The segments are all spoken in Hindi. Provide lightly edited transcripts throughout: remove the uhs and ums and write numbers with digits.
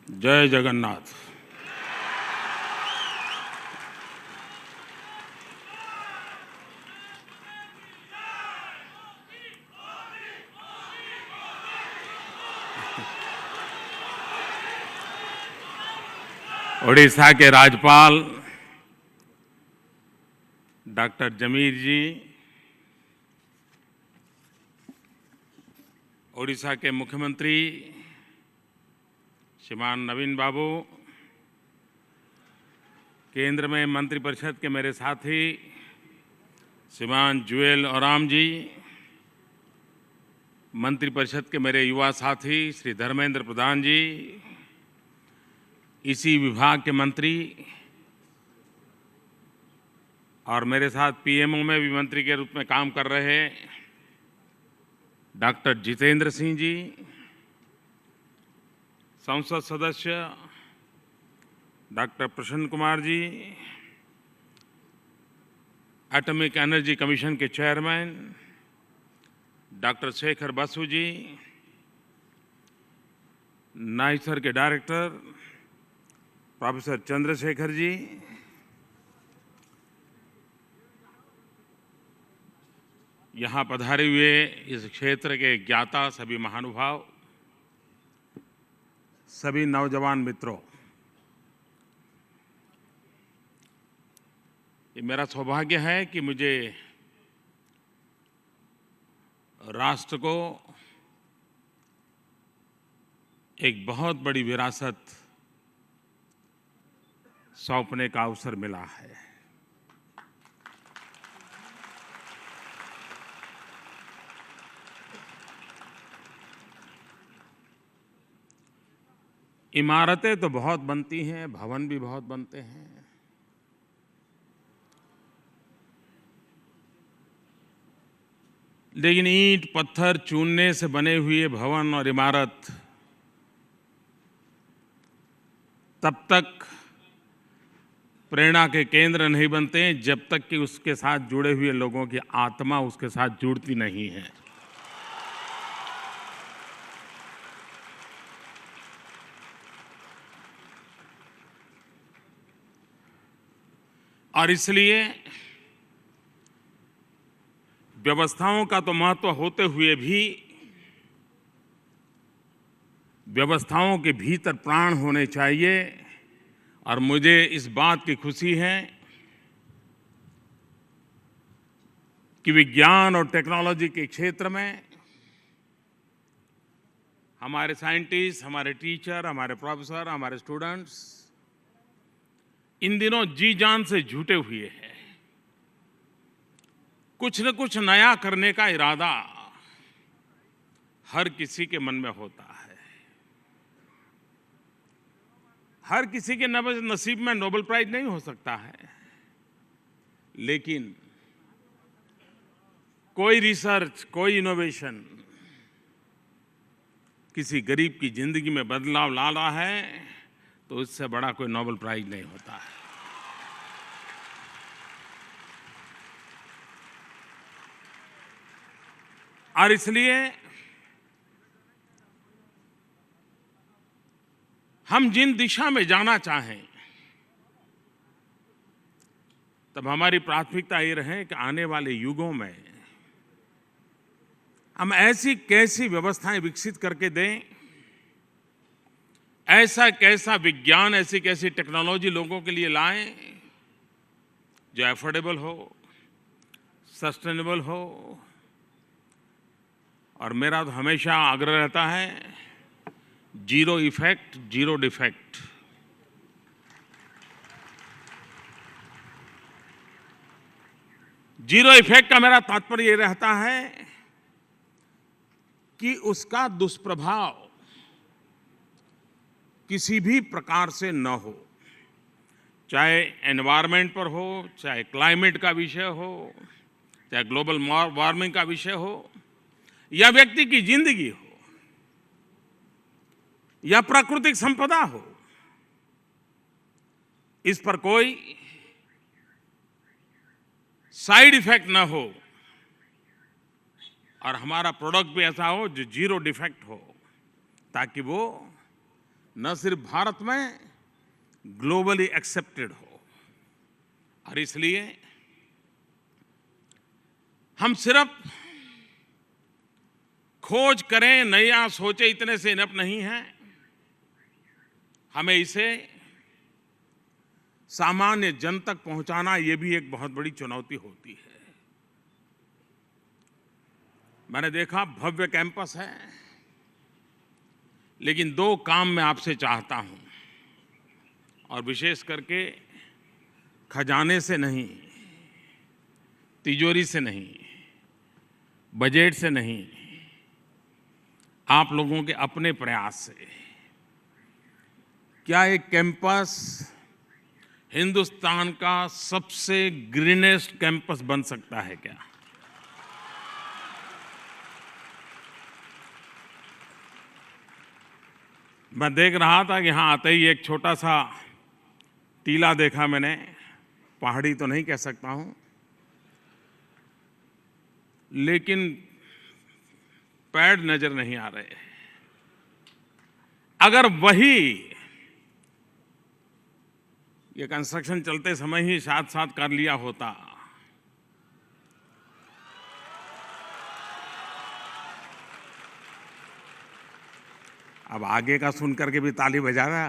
जय जगन्नाथ। ओडिशा के राज्यपाल डॉक्टर जमीर जी, ओडिशा के मुख्यमंत्री श्रीमान नवीन बाबू, केंद्र में मंत्रिपरिषद के मेरे साथी श्रीमान जुएल ओराम जी, मंत्रिपरिषद के मेरे युवा साथी श्री धर्मेंद्र प्रधान जी, इसी विभाग के मंत्री और मेरे साथ पीएमओ में भी मंत्री के रूप में काम कर रहे डॉक्टर जितेंद्र सिंह जी, संसद सदस्य डॉक्टर प्रसन्न Kumar ji, atomic energy commission के चेयरमैन डॉक्टर शेखर बसु जी, नाइसर के डायरेक्टर प्रोफेसर चंद्रशेखर जी, यहाँ पधारे हुए इस क्षेत्र के ज्ञाता सभी महानुभाव, सभी नौजवान मित्रों, ये मेरा सौभाग्य है कि मुझे राष्ट्र को एक बहुत बड़ी विरासत सौंपने का अवसर मिला है। इमारतें तो बहुत बनती हैं, भवन भी बहुत बनते हैं, लेकिन ईंट पत्थर चूने से बने हुए भवन और इमारत तब तक प्रेरणा के केंद्र नहीं बनते जब तक कि उसके साथ जुड़े हुए लोगों की आत्मा उसके साथ जुड़ती नहीं है। और इसलिए व्यवस्थाओं का तो महत्व होते हुए भी व्यवस्थाओं के भीतर प्राण होने चाहिए। और मुझे इस बात की खुशी है कि विज्ञान और टेक्नोलॉजी के क्षेत्र में हमारे साइंटिस्ट, हमारे टीचर, हमारे प्रोफेसर, हमारे स्टूडेंट्स इन दिनों जी जान से जुटे हुए हैं। कुछ न कुछ नया करने का इरादा हर किसी के मन में होता है। हर किसी के नसीब में नोबेल प्राइज नहीं हो सकता है, लेकिन कोई रिसर्च, कोई इनोवेशन किसी गरीब की जिंदगी में बदलाव ला रहा है तो इससे बड़ा कोई नोबेल प्राइज नहीं होता है। और इसलिए हम जिन दिशा में जाना चाहें, तब हमारी प्राथमिकता ये रहे कि आने वाले युगों में हम ऐसी कैसी व्यवस्थाएं विकसित करके दें, ऐसा कैसा विज्ञान, ऐसी कैसी टेक्नोलॉजी लोगों के लिए लाएं जो एफोर्डेबल हो, सस्टेनेबल हो। और मेरा तो हमेशा आग्रह रहता है, zero effect, zero defect. Zero effect का मेरा तात्पर्य ये रहता है कि उसका दुष्प्रभाव किसी भी प्रकार से न हो, चाहे एनवायरनमेंट पर हो, चाहे क्लाइमेट का विषय हो, चाहे ग्लोबल वार्मिंग का विषय हो, या व्यक्ति की जिंदगी हो, या प्राकृतिक संपदा हो। इस पर कोई साइड इफेक्ट ना हो और हमारा प्रोडक्ट भी ऐसा हो जो जीरो डिफेक्ट हो, ताकि वो न सिर्फ भारत में ग्लोबली एक्सेप्टेड हो। और इसलिए हम सिर्फ खोज करें, नया सोचे, इतने से इनफ नहीं है। हमें इसे सामान्य जन तक पहुंचाना, ये भी एक बहुत बड़ी चुनौती होती है। मैंने देखा भव्य कैंपस है, लेकिन दो काम मैं आपसे चाहता हूं, और विशेष करके खजाने से नहीं, तिजोरी से नहीं, बजट से नहीं, आप लोगों के अपने प्रयास से। क्या एक कैंपस हिंदुस्तान का सबसे ग्रीनेस्ट कैंपस बन सकता है क्या? मैं देख रहा था कि यहाँ आते ही एक छोटा सा टीला देखा मैंने, पहाड़ी तो नहीं कह सकता हूं, लेकिन पेड़ नजर नहीं आ रहे। अगर वही ये कंस्ट्रक्शन चलते समय ही साथ साथ कर लिया होता, अब आगे का सुन करके भी ताली बजा रहा।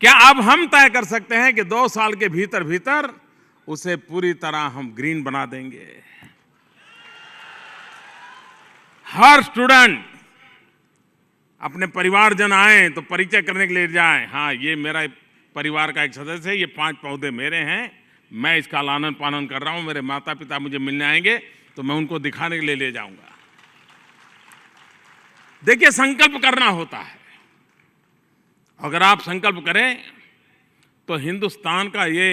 क्या अब हम तय कर सकते हैं कि 2 साल के भीतर भीतर उसे पूरी तरह हम ग्रीन बना देंगे? हर स्टूडेंट अपने परिवारजन आए तो परिचय करने के लिए जाए, हाँ ये मेरा परिवार का एक सदस्य है, ये 5 पौधे मेरे हैं, मैं इसका लालन पालन कर रहा हूं, मेरे माता पिता मुझे मिलने आएंगे तो मैं उनको दिखाने के लिए ले जाऊंगा। देखिए, संकल्प करना होता है। अगर आप संकल्प करें तो हिंदुस्तान का ये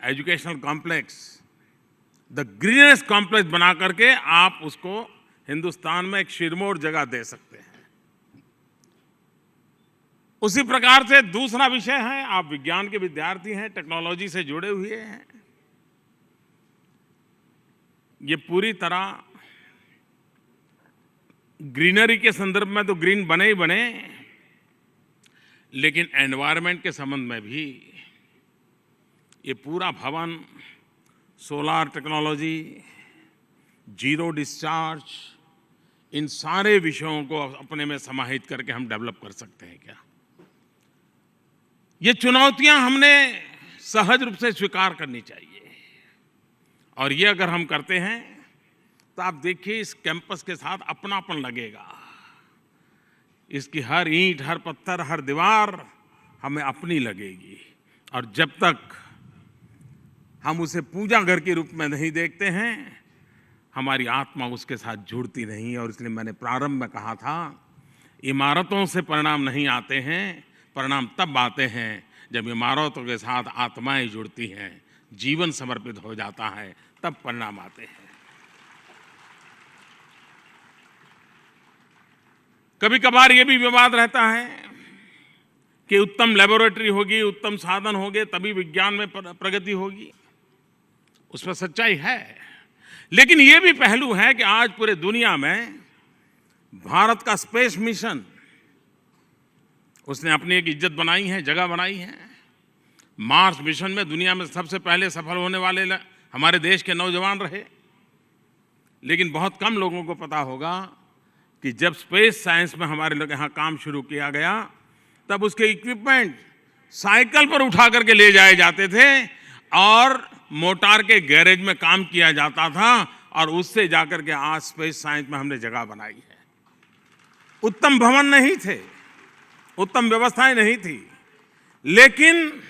educational complex the greenest complex बना करके आप उसको हिंदुस्तान में एक शिरमोर जगह दे सकते हैं। उसी प्रकार से दूसरा विषय है, आप विज्ञान के विद्यार्थी हैं, टेक्नोलॉजी से जुड़े हुए हैं। ये पूरी तरह ग्रीनरी के संदर्भ में तो ग्रीन बने ही बने, लेकिन एनवायरनमेंट के संबंध में भी ये पूरा भवन सोलार टेक्नोलॉजी, जीरो डिस्चार्ज, इन सारे विषयों को अपने में समाहित करके हम डेवलप कर सकते हैं क्या? ये चुनौतियां हमने सहज रूप से स्वीकार करनी चाहिए, और ये अगर हम करते हैं तो आप देखिए इस कैंपस के साथ अपनापन लगेगा। इसकी हर ईंट, हर पत्थर, हर दीवार हमें अपनी लगेगी। और जब तक हम उसे पूजा घर के रूप में नहीं देखते हैं, हमारी आत्मा उसके साथ जुड़ती नहीं। और इसलिए मैंने प्रारंभ में कहा था, इमारतों से परिणाम नहीं आते हैं, परिणाम तब आते हैं जब इमारतों के साथ आत्माएं जुड़ती हैं, जीवन समर्पित हो जाता है, तब परिणाम आते हैं। कभी कभार ये भी विवाद रहता है कि उत्तम लेबोरेटरी होगी, उत्तम साधन होंगे, तभी विज्ञान में प्रगति होगी। उसमें सच्चाई है, लेकिन ये भी पहलू है कि आज पूरे दुनिया में भारत का स्पेस मिशन, उसने अपनी एक इज्जत बनाई है, जगह बनाई है। मार्स मिशन में दुनिया में सबसे पहले सफल होने वाले हमारे देश के नौजवान रहे। लेकिन बहुत कम लोगों को पता होगा कि जब स्पेस साइंस में हमारे लोग यहाँ काम शुरू किया गया, तब उसके इक्विपमेंट साइकिल पर उठा करके ले जाए जाते थे और मोटार के गैरेज में काम किया जाता था, और उससे जाकर के आज स्पेस साइंस में हमने जगह बनाई है। उत्तम भवन नहीं थे, उत्तम व्यवस्थाएं नहीं थी, लेकिन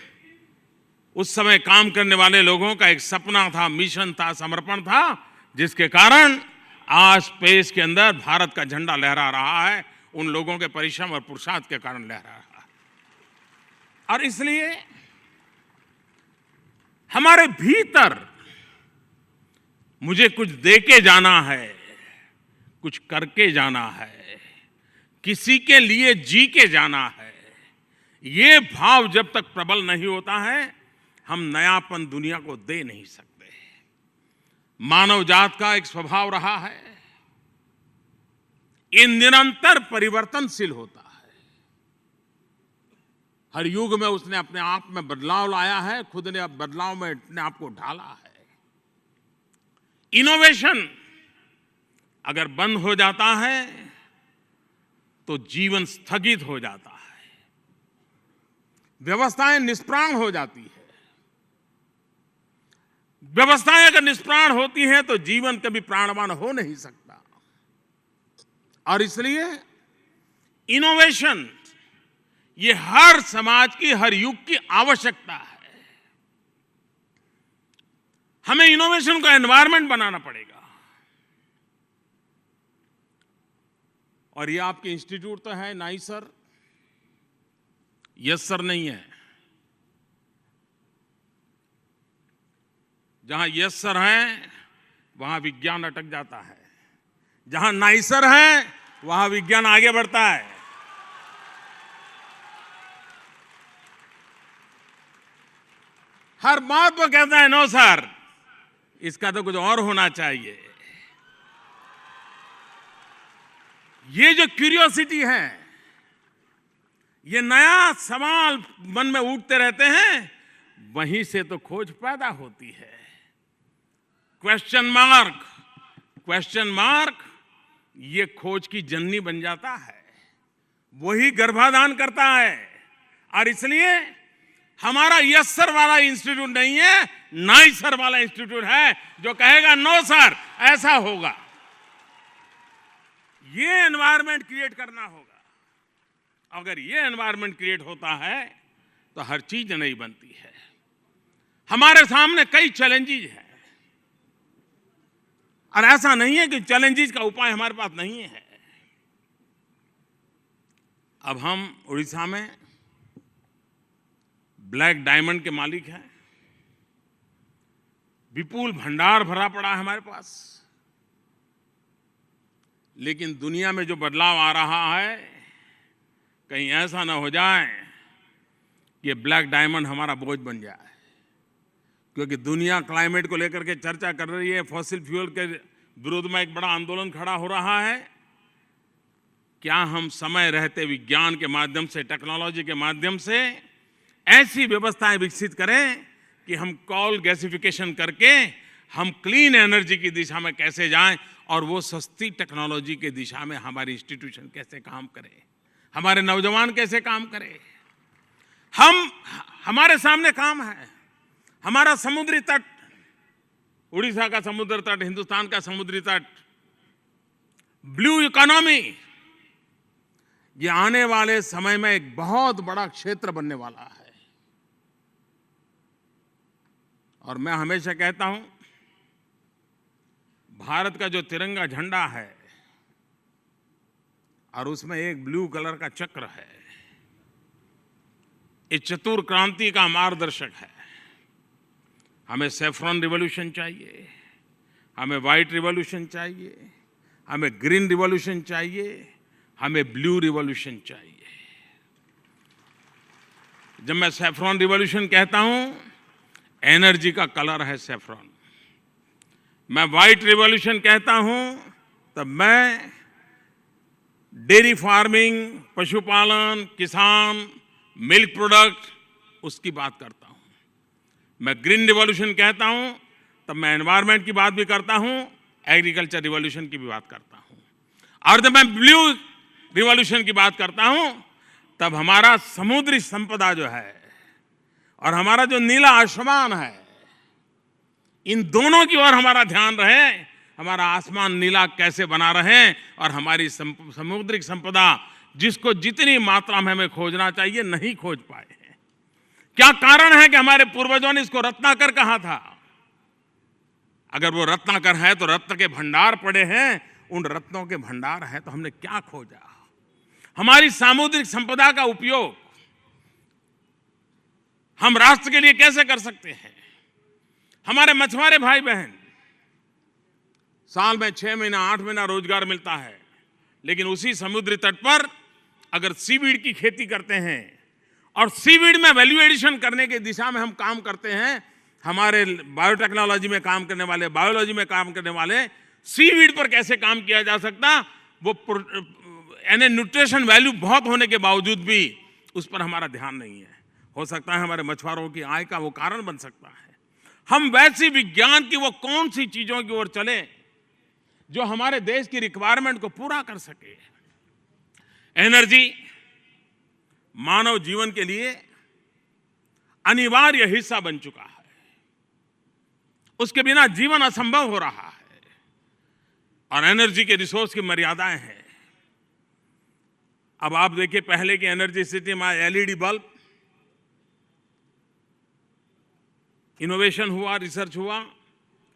उस समय काम करने वाले लोगों का एक सपना था, मिशन था, समर्पण था, जिसके कारण आज स्पेस के अंदर भारत का झंडा लहरा रहा है। उन लोगों के परिश्रम और पुरुषार्थ के कारण लहरा रहा है। और इसलिए हमारे भीतर मुझे कुछ देके जाना है, कुछ करके जाना है, किसी के लिए जी के जाना है, ये भाव जब तक प्रबल नहीं होता है, हम नयापन दुनिया को दे नहीं सकते। मानव जात का एक स्वभाव रहा है, ये निरंतर परिवर्तनशील होता है। हर युग में उसने अपने आप में बदलाव लाया है, खुद ने अब बदलाव में अपने आप को ढाला है। इनोवेशन अगर बंद हो जाता है तो जीवन स्थगित हो जाता है, व्यवस्थाएं निष्प्राण हो जाती है। व्यवस्थाएं अगर निष्प्राण होती हैं तो जीवन कभी प्राणवान हो नहीं सकता। और इसलिए इनोवेशन ये हर समाज की, हर युग की आवश्यकता है। हमें इनोवेशन को एनवायरनमेंट बनाना पड़ेगा। और ये आपके इंस्टीट्यूट तो है नाइसर, यस सर नहीं है। जहां यस सर है वहां विज्ञान अटक जाता है, जहां नाइसर है वहां विज्ञान आगे बढ़ता है। हर बात वो कहता है नो सर, इसका तो कुछ और होना चाहिए। ये जो क्यूरियोसिटी है, ये नया सवाल मन में उठते रहते हैं, वहीं से तो खोज पैदा होती है। क्वेश्चन मार्क ये खोज की जननी बन जाता है, वही गर्भाधान करता है। और इसलिए हमारा यस सर वाला इंस्टीट्यूट नहीं है, नाइस सर वाला इंस्टीट्यूट है, जो कहेगा नो सर ऐसा होगा। ये एनवायरनमेंट क्रिएट करना होगा। अगर ये एनवायरनमेंट क्रिएट होता है तो हर चीज नई बनती है। हमारे सामने कई चैलेंजेस हैं, और ऐसा नहीं है कि चैलेंजेस का उपाय हमारे पास नहीं है। अब हम उड़ीसा में ब्लैक डायमंड के मालिक हैं, विपुल भंडार भरा पड़ा है हमारे पास। लेकिन दुनिया में जो बदलाव आ रहा है, कहीं ऐसा ना हो जाए कि ब्लैक डायमंड हमारा बोझ बन जाए। क्योंकि दुनिया क्लाइमेट को लेकर के चर्चा कर रही है, फॉसिल फ्यूल के विरोध में एक बड़ा आंदोलन खड़ा हो रहा है। क्या हम समय रहते विज्ञान के माध्यम से, टेक्नोलॉजी के माध्यम से ऐसी व्यवस्थाएं विकसित करें कि हम कोल गैसिफिकेशन करके हम क्लीन एनर्जी की दिशा में कैसे जाएं, और वो सस्ती टेक्नोलॉजी के दिशा में हमारे इंस्टीट्यूशन कैसे काम करें, हमारे नौजवान कैसे काम करें। हमारे सामने काम है। हमारा समुद्री तट, उड़ीसा का समुद्र तट, हिंदुस्तान का समुद्री तट, ब्लू इकोनॉमी, ये आने वाले समय में एक बहुत बड़ा क्षेत्र बनने वाला है। और मैं हमेशा कहता हूं, भारत का जो तिरंगा झंडा है और उसमें एक ब्लू कलर का चक्र है, ये चतुर क्रांति का मार्गदर्शक है। हमें सैफ्रॉन रिवॉल्यूशन चाहिए, हमें व्हाइट रिवॉल्यूशन चाहिए, हमें ग्रीन रिवॉल्यूशन चाहिए, हमें ब्लू रिवॉल्यूशन चाहिए। जब मैं सैफ्रॉन रिवॉल्यूशन कहता हूं, एनर्जी का कलर है सैफ्रॉन। मैं व्हाइट रिवॉल्यूशन कहता हूं तब मैं डेयरी फार्मिंग, पशुपालन, किसान, मिल्क प्रोडक्ट, उसकी बात करता हूं। मैं ग्रीन रिवॉल्यूशन कहता हूं तब मैं एनवायरनमेंट की बात भी करता हूं, एग्रीकल्चर रिवॉल्यूशन की भी बात करता हूं। और जब मैं ब्लू रिवॉल्यूशन की बात करता हूं तब हमारा समुद्री संपदा जो है और हमारा जो नीला आसमान है, इन दोनों की ओर हमारा ध्यान रहे। हमारा आसमान नीला कैसे बना रहे, और हमारी समुद्री संपदा जिसको जितनी मात्रा में हमें खोजना चाहिए नहीं खोज पाए हैं। क्या कारण है कि हमारे पूर्वजों ने इसको रत्नाकर कहा था? अगर वो रत्नाकर है तो रत्न के भंडार पड़े हैं, उन रत्नों के भंडार हैं तो हमने क्या खोजा? हमारी सामुद्रिक संपदा का उपयोग हम राष्ट्र के लिए कैसे कर सकते हैं? हमारे मछुआरे भाई बहन, साल में 6 महीना 8 महीना रोजगार मिलता है, लेकिन उसी समुद्री तट पर अगर सीवीड की खेती करते हैं और सीवीड में वैल्यू एडिशन करने की दिशा में हम काम करते हैं, हमारे बायोटेक्नोलॉजी में काम करने वाले, बायोलॉजी में काम करने वाले, सीवीड पर कैसे काम किया जा सकता, वो यानी न्यूट्रिशन वैल्यू बहुत होने के बावजूद भी उस पर हमारा ध्यान नहीं है। हो सकता है हमारे मछुआरों की आय का वो कारण बन सकता है। हम वैसी विज्ञान की वो कौन सी चीजों की ओर चले जो हमारे देश की रिक्वायरमेंट को पूरा कर सके। एनर्जी मानव जीवन के लिए अनिवार्य हिस्सा बन चुका है, उसके बिना जीवन असंभव हो रहा है और एनर्जी के रिसोर्स की मर्यादाएं हैं। अब आप देखिए, पहले की एनर्जी सिटी में एलईडी बल्ब, इनोवेशन हुआ, रिसर्च हुआ,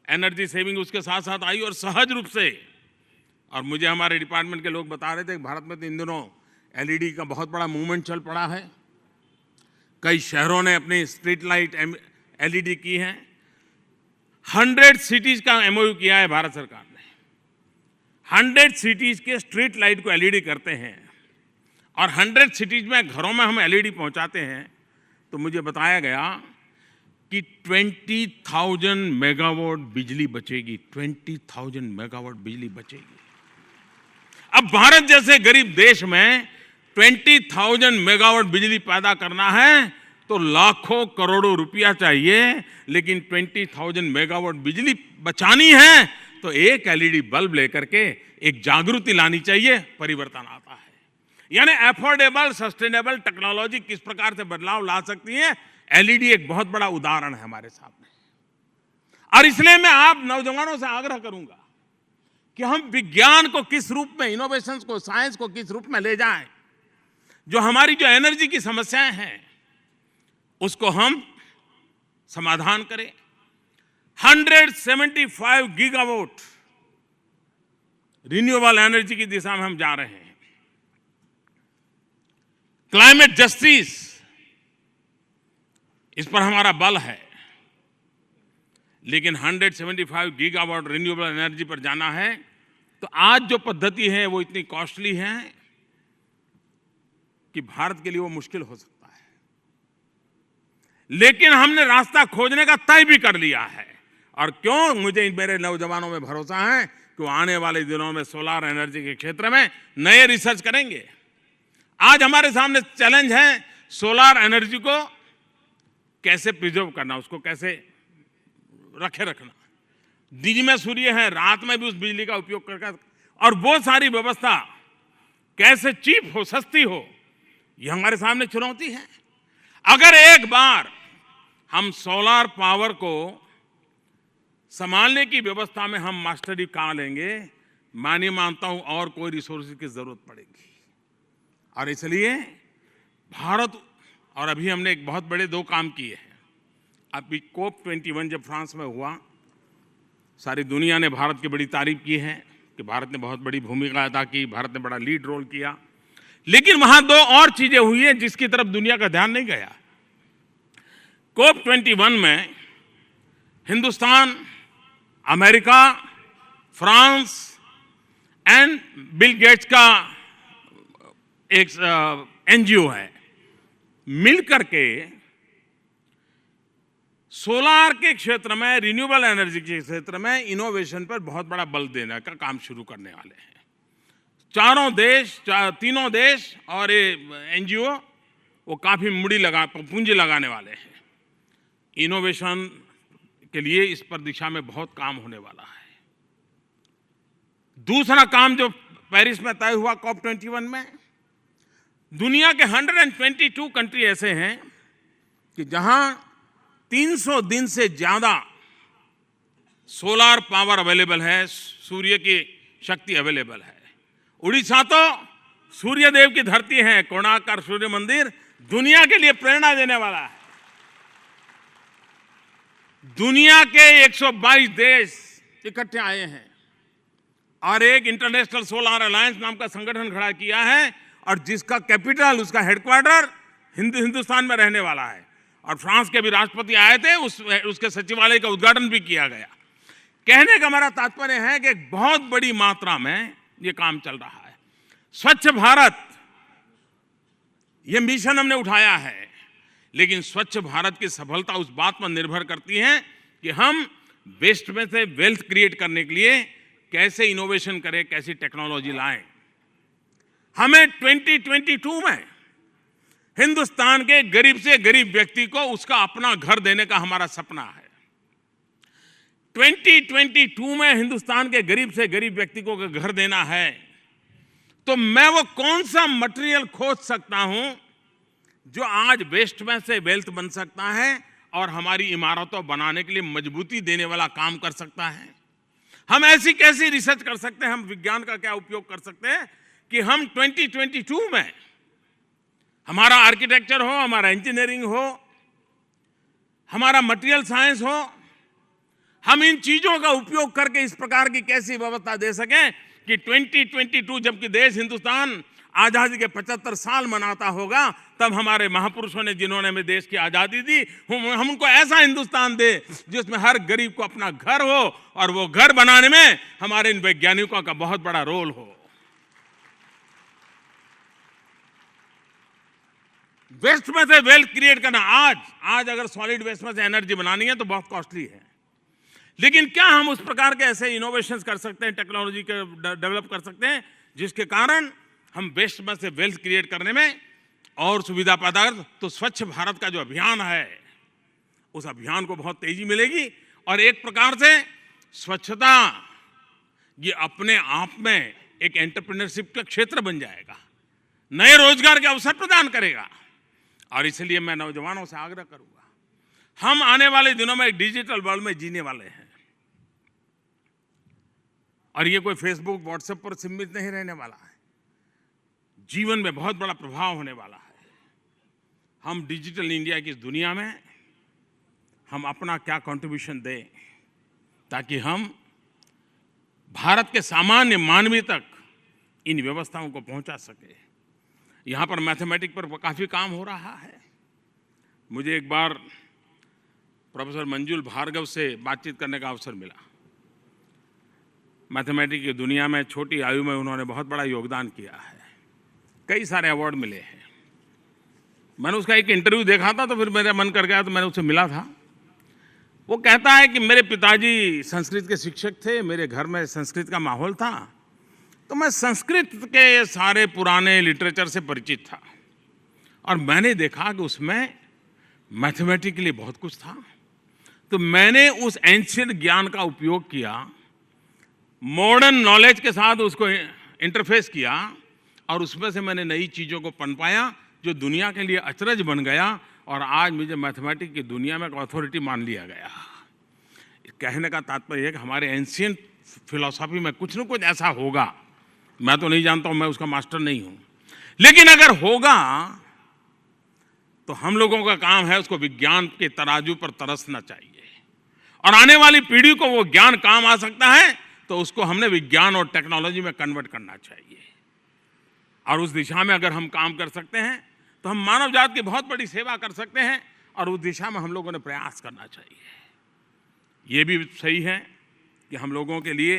एनर्जी सेविंग उसके साथ साथ आई और सहज रूप से। और मुझे हमारे डिपार्टमेंट के लोग बता रहे थे कि भारत में तो इन दिनों एलईडी का बहुत बड़ा मूवमेंट चल पड़ा है। कई शहरों ने अपनी स्ट्रीट लाइट एलईडी की है। 100 सिटीज का एमओयू किया है भारत सरकार ने। 100 सिटीज के स्ट्रीट लाइट को एलईडी करते हैं और 100 सिटीज में घरों में हम एलईडी पहुंचाते हैं। तो मुझे बताया गया कि 20,000 मेगावाट बिजली बचेगी। 20,000 मेगावाट बिजली बचेगी। अब भारत जैसे गरीब देश में 20,000 मेगावाट बिजली पैदा करना है तो लाखों करोड़ों रुपया चाहिए, लेकिन 20,000 मेगावाट बिजली बचानी है तो एक एलईडी बल्ब लेकर के एक जागृति लानी चाहिए, परिवर्तन आता है। यानी अफोर्डेबल सस्टेनेबल टेक्नोलॉजी किस प्रकार से बदलाव ला सकती है, एलईडी एक बहुत बड़ा उदाहरण है हमारे सामने। और इसलिए मैं आप नौजवानों से आग्रह करूंगा कि हम विज्ञान को किस रूप में, इनोवेशंस को, साइंस को किस रूप में ले जाएं, जो हमारी जो एनर्जी की समस्याएं हैं उसको हम समाधान करें। 175 गीगावाट रिन्यूएबल एनर्जी की दिशा में हम जा रहे हैं। क्लाइमेट जस्टिस, इस पर हमारा बल है, लेकिन 175 गीगावाट रिन्यूएबल एनर्जी पर जाना है तो आज जो पद्धति है वो इतनी कॉस्टली है कि भारत के लिए वो मुश्किल हो सकता है। लेकिन हमने रास्ता खोजने का तय भी कर लिया है। और क्यों, मुझे मेरे नौजवानों में भरोसा है कि वो आने वाले दिनों में सोलर एनर्जी के क्षेत्र में नए रिसर्च करेंगे। आज हमारे सामने चैलेंज है सोलर एनर्जी को कैसे प्रिजर्व करना, उसको कैसे रखे रखना। दिन में सूर्य है, रात में भी उस बिजली का उपयोग करके, और वो सारी व्यवस्था कैसे चीप हो, सस्ती हो, ये हमारे सामने चुनौती है। अगर एक बार हम सोलर पावर को संभालने की व्यवस्था में हम मास्टरी पा लेंगे, मैं नहीं मानता हूं और कोई रिसोर्स की जरूरत पड़ेगी। और इसलिए भारत, और अभी हमने एक बहुत बड़े 2 काम किए हैं। अभी COP21 जब फ्रांस में हुआ, सारी दुनिया ने भारत की बड़ी तारीफ की है कि भारत ने बहुत बड़ी भूमिका अदा की, भारत ने बड़ा लीड रोल किया। लेकिन वहां 2 और चीजें हुई हैं जिसकी तरफ दुनिया का ध्यान नहीं गया। COP21 में Hindustan, America, France and Bill Gates का एक एनजीओ है, मिलकर के सोलार के क्षेत्र में, रिन्यूएबल एनर्जी के क्षेत्र में इनोवेशन पर बहुत बड़ा बल देने का काम शुरू करने वाले हैं। 3 देश और एनजीओ वो काफी पूंजी लगाने वाले हैं। इनोवेशन के लिए इस पर दिशा में बहुत काम होने वाला है। दूसरा काम जो पेरिस में तय हुआ COP21 में, दुनिया के 122 कंट्री ऐसे हैं कि जहां 300 दिन से ज्यादा सोलार पावर अवेलेबल है, सूर्य की शक्ति अवेलेबल है। उड़ीसा तो सूर्य देव की धरती है, कोणार्क सूर्य मंदिर दुनिया के लिए प्रेरणा देने वाला है। दुनिया के 122 देश इकट्ठे आए हैं और एक इंटरनेशनल सोलर अलायंस नाम का संगठन खड़ा किया है, और जिसका कैपिटल, उसका हेडक्वार्टर हिंदुस्तान में रहने वाला है। और फ्रांस के भी राष्ट्रपति आए थे, उसके सचिवालय का उद्घाटन भी किया गया। कहने का मेरा तात्पर्य है कि एक बहुत बड़ी मात्रा में ये काम चल रहा है। स्वच्छ भारत, ये मिशन हमने उठाया है, लेकिन स्वच्छ भारत की सफलता उस बात पर निर्भर करती है कि हम वेस्ट में से वेल्थ क्रिएट करने के लिए कैसे इनोवेशन करें, कैसी टेक्नोलॉजी लाएं। हमें 2022 में हिंदुस्तान के गरीब से गरीब व्यक्ति को उसका अपना घर देने का हमारा सपना है। 2022 में हिंदुस्तान के गरीब से गरीब व्यक्ति को घर देना है, तो मैं वो कौन सा मटेरियल खोज सकता हूं जो आज वेस्ट में से वेल्थ बन सकता है और हमारी इमारतों बनाने के लिए मजबूती देने वाला काम कर सकता है। हम ऐसी कैसी रिसर्च कर सकते हैं, हम विज्ञान का क्या उपयोग कर सकते हैं कि हम 2022 में हमारा आर्किटेक्चर हो, हमारा इंजीनियरिंग हो, हमारा मटेरियल साइंस हो, हम इन चीजों का उपयोग करके इस प्रकार की कैसी व्यवस्था दे सकें कि 2022 जबकि देश हिंदुस्तान आजादी के 75 साल मनाता होगा, तब हमारे महापुरुषों ने जिन्होंने हमें देश की आजादी दी, हम उनको ऐसा हिंदुस्तान दे जिसमें हर गरीब को अपना घर हो और वो घर बनाने में हमारे इन वैज्ञानिकों का बहुत बड़ा रोल हो। वेस्ट में से वेल्थ क्रिएट करना, आज अगर सॉलिड वेस्ट में से एनर्जी बनानी है तो बहुत कॉस्टली है, लेकिन क्या हम उस प्रकार के ऐसे इनोवेशंस कर सकते हैं, टेक्नोलॉजी के डेवलप कर सकते हैं जिसके कारण हम वेस्ट में से वेल्थ क्रिएट करने में और सुविधा पैदा कर। तो स्वच्छ भारत का जो अभियान है, उस अभियान को बहुत तेजी मिलेगी और एक प्रकार से स्वच्छता ये अपने आप में एक एंटरप्रेन्योरशिप का क्षेत्र बन जाएगा, नए रोजगार के अवसर प्रदान करेगा। और इसलिए मैं नौजवानों से आग्रह करूंगा, हम आने वाले दिनों में एक डिजिटल वर्ल्ड में जीने वाले हैं और ये कोई फेसबुक व्हाट्सएप पर सीमित नहीं रहने वाला है, जीवन में बहुत बड़ा प्रभाव होने वाला है। हम डिजिटल इंडिया की इस दुनिया में हम अपना क्या कंट्रीब्यूशन दें ताकि हम भारत के सामान्य मानवीय तक इन व्यवस्थाओं को पहुंचा सके। यहाँ पर मैथमेटिक्स पर काफ़ी काम हो रहा है। मुझे एक बार प्रोफेसर मंजुल भार्गव से बातचीत करने का अवसर मिला। मैथमेटिक्स की दुनिया में छोटी आयु में उन्होंने बहुत बड़ा योगदान किया है, कई सारे अवार्ड मिले हैं। मैंने उसका एक इंटरव्यू देखा था तो फिर मेरा मन कर गया, तो मैंने उससे मिला था। वो कहता है कि मेरे पिताजी संस्कृत के शिक्षक थे, मेरे घर में संस्कृत का माहौल था, तो मैं संस्कृत के सारे पुराने लिटरेचर से परिचित था और मैंने देखा कि उसमें मैथमेटिक्स के लिए बहुत कुछ था। तो मैंने उस एंशिएंट ज्ञान का उपयोग किया, मॉडर्न नॉलेज के साथ उसको इंटरफेस किया और उसमें से मैंने नई चीज़ों को पनपाया जो दुनिया के लिए अचरज बन गया और आज मुझे मैथमेटिक्स की दुनिया में एक अथॉरिटी मान लिया गया। कहने का तात्पर्य है कि हमारे एंशिएंट फिलॉसफी में कुछ न कुछ ऐसा होगा, मैं तो नहीं जानता हूँ, मैं उसका मास्टर नहीं हूँ, लेकिन अगर होगा तो हम लोगों का काम है उसको विज्ञान के तराजू पर तरसना चाहिए और आने वाली पीढ़ी को वो ज्ञान काम आ सकता है तो उसको हमने विज्ञान और टेक्नोलॉजी में कन्वर्ट करना चाहिए। और उस दिशा में अगर हम काम कर सकते हैं तो हम मानव जात की बहुत बड़ी सेवा कर सकते हैं और उस दिशा में हम लोगों ने प्रयास करना चाहिए। ये भी सही है कि हम लोगों के लिए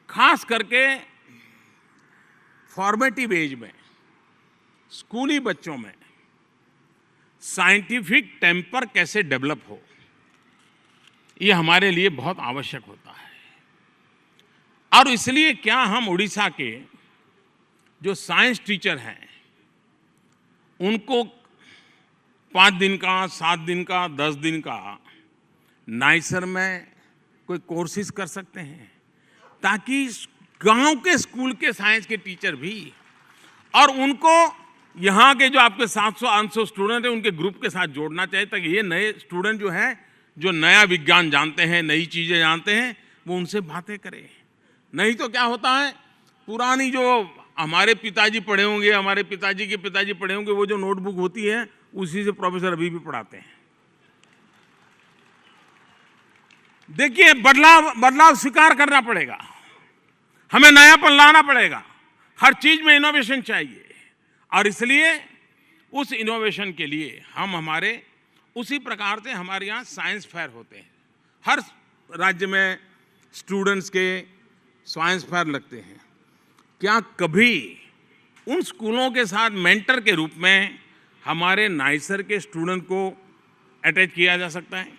खास करके फॉर्मेटिव एज में स्कूली बच्चों में साइंटिफिक टेम्पर कैसे डेवलप हो, ये हमारे लिए बहुत आवश्यक होता है। और इसलिए क्या हम उड़ीसा के जो साइंस टीचर हैं उनको 5 दिन का, 7 दिन का, 10 दिन का नाइसर में कोई कोर्सेज कर सकते हैं ताकि गांव के स्कूल के साइंस के टीचर भी और उनको यहाँ के जो आपके 700-800 स्टूडेंट हैं उनके ग्रुप के साथ जोड़ना चाहिए ताकि ये नए स्टूडेंट जो हैं जो नया विज्ञान जानते हैं, नई चीज़ें जानते हैं, वो उनसे बातें करें। नहीं तो क्या होता है, पुरानी जो हमारे पिताजी पढ़े होंगे, हमारे पिताजी के पिताजी पढ़े होंगे, वो जो नोटबुक होती है उसी से प्रोफेसर अभी भी पढ़ाते हैं। देखिए बदलाव स्वीकार करना पड़ेगा, हमें नयापन लाना पड़ेगा, हर चीज में इनोवेशन चाहिए और इसलिए उस इनोवेशन के लिए हम हमारे उसी प्रकार से हमारे यहाँ साइंस फेयर होते हैं। हर राज्य में स्टूडेंट्स के साइंस फेयर लगते हैं। क्या कभी उन स्कूलों के साथ मेंटर के रूप में हमारे नाइसर के स्टूडेंट को अटैच किया जा सकता है?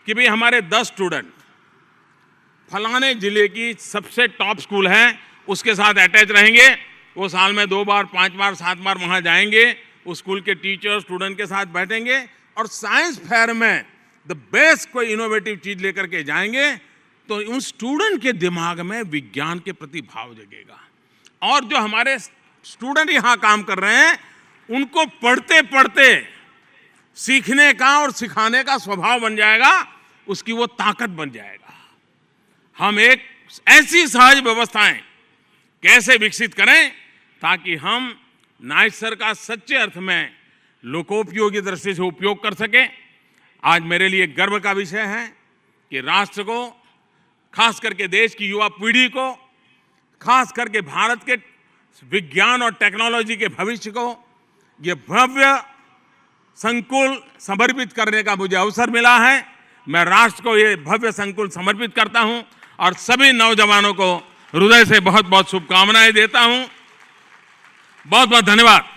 कि भाई हमारे 10 स्टूडेंट फलाने जिले की सबसे टॉप स्कूल है उसके साथ अटैच रहेंगे, वो साल में 2 बार 5 बार 7 बार वहाँ जाएंगे, उस स्कूल के टीचर स्टूडेंट के साथ बैठेंगे और साइंस फेयर में द बेस्ट कोई इनोवेटिव चीज लेकर के जाएंगे, तो उन स्टूडेंट के दिमाग में विज्ञान के प्रति भाव जगेगा। और जो हमारे स्टूडेंट यहाँ काम कर रहे हैं उनको पढ़ते पढ़ते सीखने का और सिखाने का स्वभाव बन जाएगा, उसकी वो ताकत बन जाएगा। हम एक ऐसी सहज व्यवस्थाएं कैसे विकसित करें ताकि हम नाइट्सर का सच्चे अर्थ में लोकोपयोगी दृष्टि से उपयोग कर सकें। आज मेरे लिए गर्व का विषय है कि राष्ट्र को, खास करके देश की युवा पीढ़ी को, खास करके भारत के विज्ञान और टेक्नोलॉजी के भविष्य को ये भव्य संकुल समर्पित करने का मुझे अवसर मिला है। मैं राष्ट्र को ये भव्य संकुल समर्पित करता हूं और सभी नौजवानों को हृदय से बहुत बहुत शुभकामनाएं देता हूं। बहुत बहुत धन्यवाद।